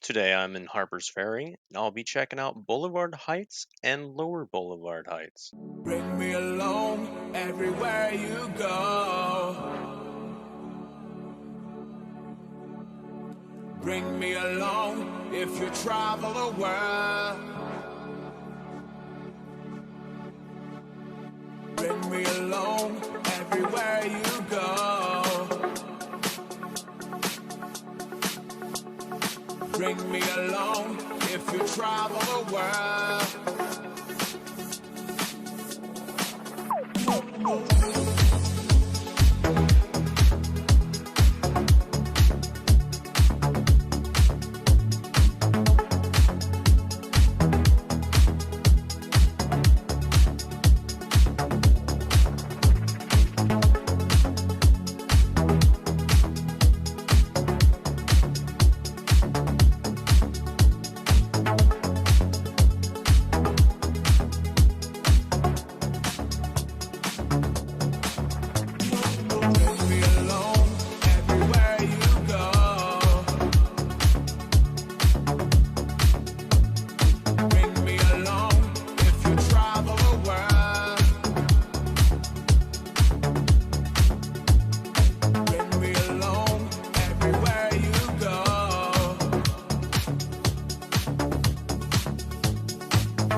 Today I'm in Harpers Ferry, and I'll be checking out Boulevard Heights and Lower Boulevard Heights. Bring me along everywhere you go. Bring me along if you travel the world. Bring me along everywhere you go. Bring me along if you travel the world.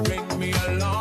Bring me along.